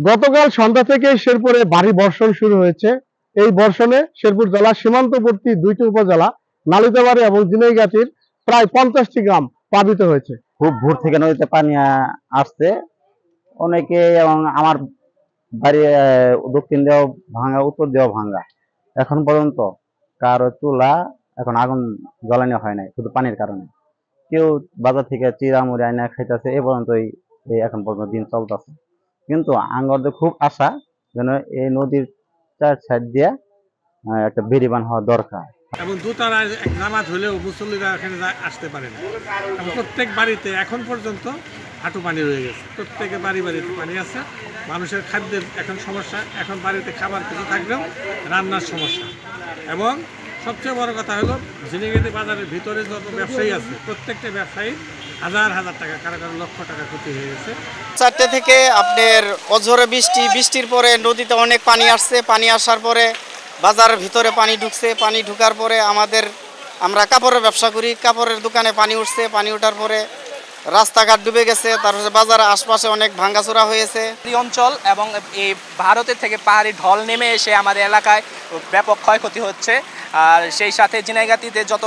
গতকাল সন্ধ্যা থেকে শেরপুরে ভারী বর্ষণ শুরু হয়েছে। এই বর্ষণে শেরপুর জেলার সীমান্তবর্তী দুইটি উপজেলা নালিতাবাড়ী এবং ঝিনাইগাতীর প্রায় 50টি গ্রাম প্লাবিত হয়েছে। খুব ভোর থেকে নদীতে পানি আসছে অনেকে, এবং আমার বাড়ি দক্ষিণ দেওয়া ভাঙ্গা, উত্তর দেওয়া ভাঙ্গা। এখন পর্যন্ত কারো চুলা এখন আগুন জ্বালানো হয় নাই, শুধু পানির কারণে। কেউ বাজার থেকে চিড়ামুড়ি আইনা খাইতেছে, এ পর্যন্তই এখন পর্যন্ত দিন চলতেছে। কিন্তু আঙ্গরদের খুব আশা যেন এই নদীর চার সাইড দিয়ে একটা বেড়িবান হওয়া দরকার, এবং দোতারা নামাজ হলেও মুসল্লিরা এখানে আসতে পারে না। এবং প্রত্যেক বাড়িতে এখন পর্যন্ত হাঁটু পানি রয়ে গেছে, প্রত্যেকের বাড়িতে পানি আছে। মানুষের খাদ্যের এখন সমস্যা, এখন বাড়িতে খাবার কিছু থাকলেও রান্নার সমস্যা। এবং সবচেয়ে বড় কথা হলো ঝিনাইগাতী বাজারের ভিতরে যত ব্যবসায়ী আছে, প্রত্যেকটা ব্যবসায়ী হাজার হাজার টাকা, কারো কারো লক্ষ টাকা ক্ষতি হয়ে গেছে। 4টে থেকে আপনার অঝোরে বৃষ্টির পরে নদীতে অনেক পানি আসছে। পানি আসার পরে বাজারের ভিতরে পানি ঢুকছে। পানি ঢুকার পরে আমরা কাপড়ের ব্যবসা করি, কাপড়ের দোকানে পানি উঠছে। পানি ওঠার পরে রাস্তাঘাট ডুবে গেছে। তারপরে বাজারের আশপাশে অনেক ভাঙ্গাচোরা হয়েছে। এই অঞ্চল এবং এই ভারতের থেকে পাহাড়ি ঢল নেমে এসে আমাদের এলাকায় ব্যাপক ক্ষয়ক্ষতি হচ্ছে। আর সেই সাথে ঝিনাইগাতীতে যত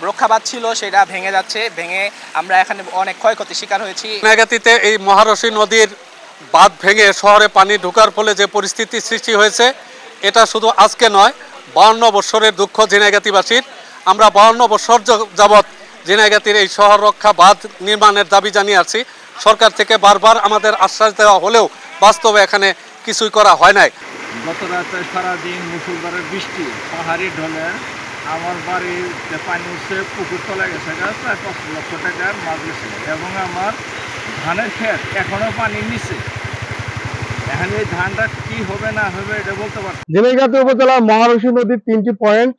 রক্ষাবাদ ছিল সেটা ভেঙে যাচ্ছে। ভেঙে আমরা এখানে অনেক ক্ষয়ক্ষতির শিকার হয়েছি। ঝিনাইগাতীতে এই মহারশী নদীর বাঁধ ভেঙে শহরে পানি ঢোকার ফলে যে পরিস্থিতি সৃষ্টি হয়েছে, এটা শুধু আজকে নয়, 52 বছরের দুঃখ ঝিনাইগাতীবাসীর। আমরা 52 বছর যাবৎ ঝিনাইগাতীর এই শহর রক্ষা বাঁধ নির্মাণের দাবি জানিয়ে আসছি। সরকার থেকে বারবার আমাদের আশ্বাস দেওয়া হলেও বাস্তবে এখানে কিছুই করা হয় নাই। গত রাতে সারাদিন মুসুলধারের বৃষ্টি, পাহাড়ি ঢলে আমার বাড়িতে পানি উঠছে, পুকুর তলায় গেছে, প্রায় 5 লক্ষ টাকার মাছ গেছে। এবং আমার ধানের ক্ষেত এখনো পানির নিচে। এখন এই ধানটা কি হবে না হবে এটা বলতে পারছি। ঝিনাইগাতী উপজেলার মহারশী নদীর 3টি পয়েন্ট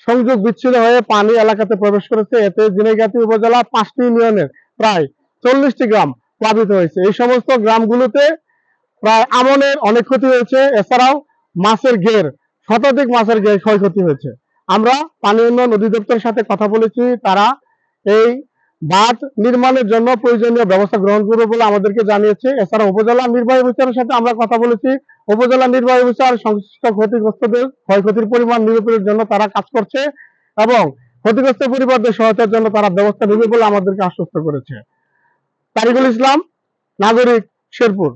সংযোগ বিচ্ছিন্ন হয়ে পানি এলাকাতে প্রবেশ করেছে। এতে ঝিনাইগাতী উপজেলা 5টি ইউনিয়নের প্রায় 40টি গ্রাম প্লাবিত হয়েছে। এই সমস্ত গ্রামগুলোতে প্রায় আমনের অনেক ক্ষতি হয়েছে। এছাড়াও মাছের ঘের, শতাধিক মাছের ঘের ক্ষয়ক্ষতি হয়েছে। আমরা পানি উন্নয়ন অধিদপ্তরের সাথে কথা বলেছি, তারা এই বাঁধ নির্মাণের জন্য প্রয়োজনীয় ব্যবস্থা গ্রহণ করবে বলে আমাদেরকে জানিয়েছে। এছাড়া উপজেলা নির্বাহী অফিসারের সাথে আমরা কথা বলেছি। উপজেলা নির্বাহী অফিসার সংশ্লিষ্ট ক্ষতিগ্রস্তদের ক্ষয়ক্ষতির পরিমাণ নিরূপণের জন্য তারা কাজ করছে এবং ক্ষতিগ্রস্ত পরিবারদের সহায়তার জন্য তারা ব্যবস্থা নেবে বলে আমাদেরকে আশ্বস্ত করেছে। তারিকুল ইসলাম, নাগরিক, শেরপুর।